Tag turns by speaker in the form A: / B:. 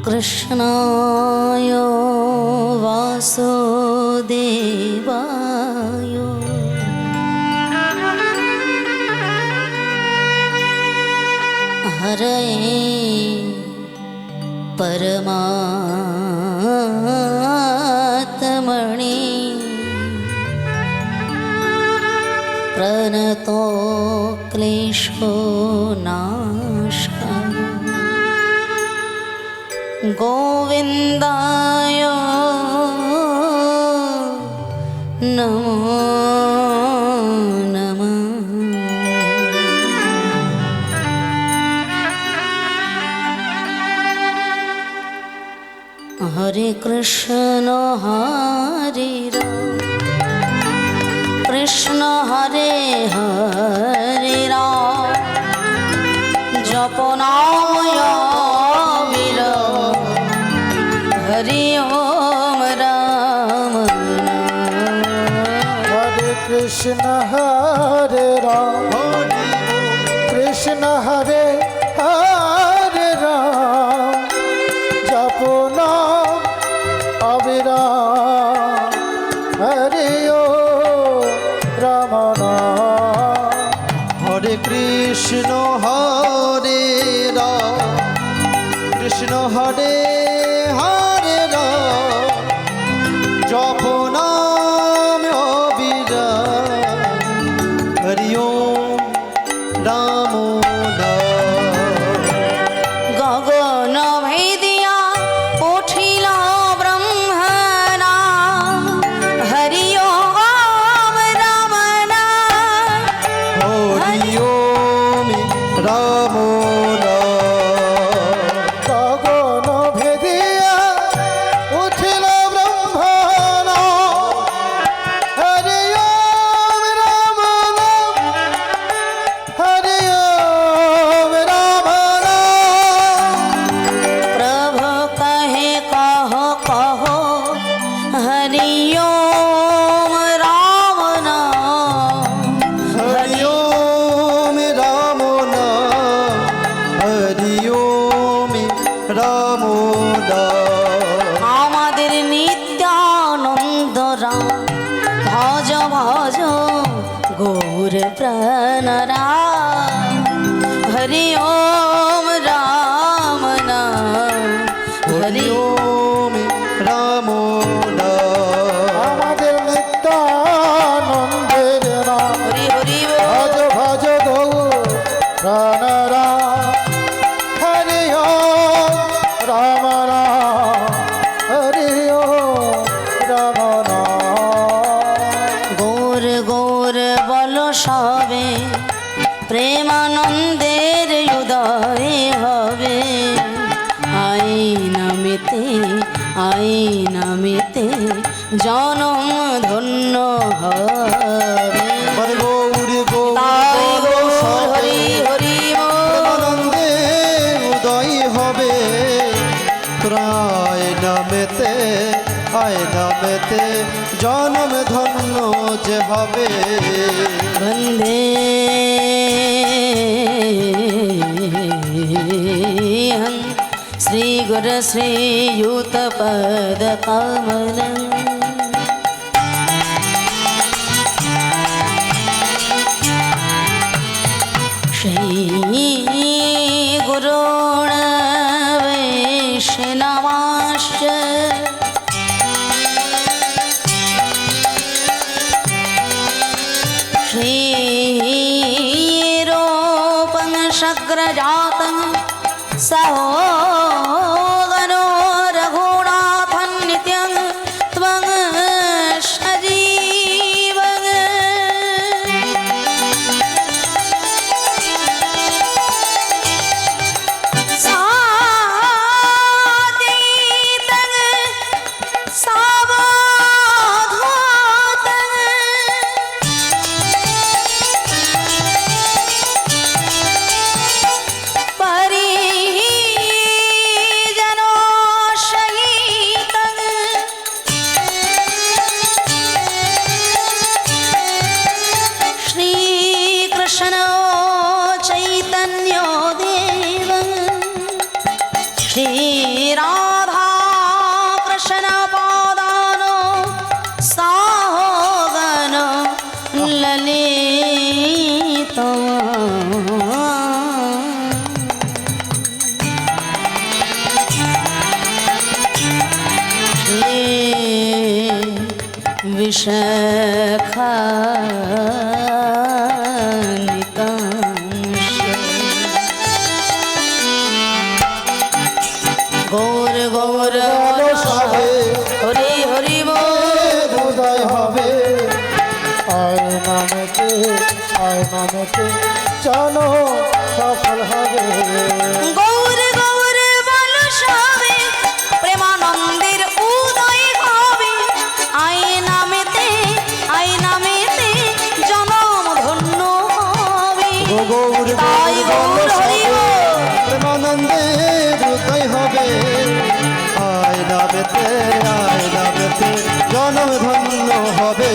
A: कृष्णाय वासुदेवाय हरये परमात्मने प्रणतो क्लेशो नाशाय गोविन्दाय नमो नमः। हरे कृष्ण हरे राम कृष्ण हरे हरे राम जप नाम हरि ओम राम
B: हरे कृष्ण हरे राम कृष्ण हरे हरे राम जपो नाम अविराम हरि ओम राम नाम।
C: हरे कृष्ण हरे राम कृष्ण हरे हरे राम जप नाम अविराम हरि ओम राम नाम।
A: गगन भेदिया उठिल ब्रह्मना हरि ओम राम नाम
C: हरि ओम राम
B: गगन भेदिया उठिल ब्रह्मना हरि ओम राम नाम हरि ओम राम नाम।
A: प्रभु कहे कहो कहो हरि ओम राम नाम
C: हरि ओम राम नाम हरि ओम राम नाम।
A: আমাদের নিত্যানন্দ রাম ভজ ভজ গৌর প্রাণরা হরি ওম রাম নাম
C: हरि ओम राम नाम।
B: আমাদের নিত্যানন্দের নাম
A: হরি হরি
B: ভজ ভজ গৌর প্রাণরা হরি ওম রাম রাম হরি ওম রাম নাম।
A: গৌর গৌর বল সবে প্রেমানন্দের উদয় হবে আইনামেতে জনম ধন্য হবে।
C: হরে গৌর গৌর
A: তাই গৌর হরি
C: সবে
A: হরি
C: প্রেমানন্দে উদয় হবে প্রায় নামেতে জনম ধন্য যে হবে।
A: বন্দে শ্রী গুরু শ্রীযুত পদ কমলম শ্রী গুরুণ বৈষ্ণবাশ্চ श्रीरूपं शक्रजातं सहोदरो रघुनाथं नित्यं त्वं सजीवं सादितं सावधातं ত্রিশেখা নিতাংশ গৌর গৌর
B: সবে
A: হরি হরি বল
B: উদয় হবে আয় নামেতে জানো সফল হবে
A: গৌর গৌর বল সবে প্রেমানন্দের উদয় হবে আয় নামেতে জনম ধন্য হবে
C: গৌর
A: তাই গৌর হরি বল।
C: প্রেমানন্দের উদয় হবে আয় নামেতে জনম ধন্য হবে